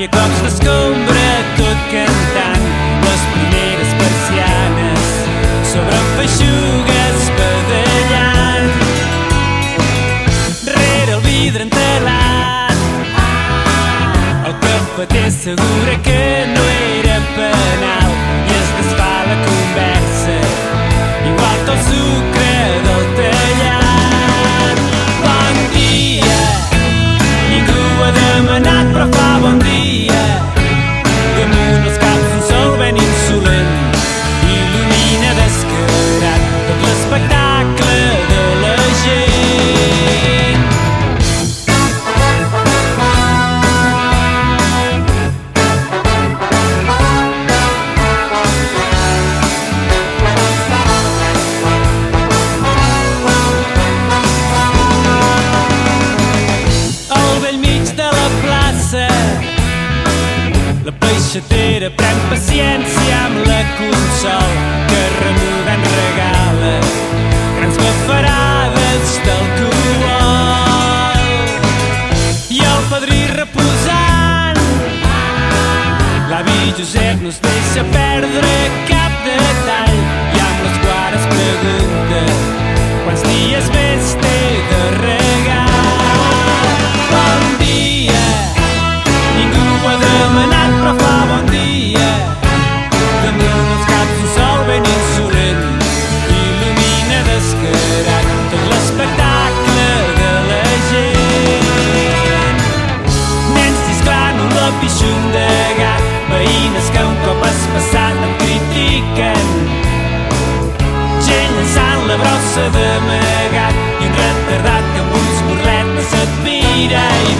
i a cops d'escombra tot cantant les primeres persianes sobre feixugues badallant. Rere el vidre entelat el cafeter assegura que no era penal i es desfà la conversa igual que el sucre del tallat. Bon dia, ningú ha demanat però fa bon dia. Damunt els caps un sol ben insolent il·lumina descarat tot l'espectacle de la gent. La peixatera pren paciència amb la Consol que remuda regala grans bafarades d'alcohol. I el padrí reposant, l'avi Josep no es deixa perdre cap detall i amb les quares pregunta quants dies més té de regal. Bon dia, ningú ho ha demanat però fa bon dia. Damunt els caps un sol ben insolent il·lumina descarat tot l'espectacle de la gent. Nens xisclant un lapixum de gat, veïnes que un cop has passat em critiquen, gent llançant la brossa d'amagat i un retardat que amb ulls burletes et mira i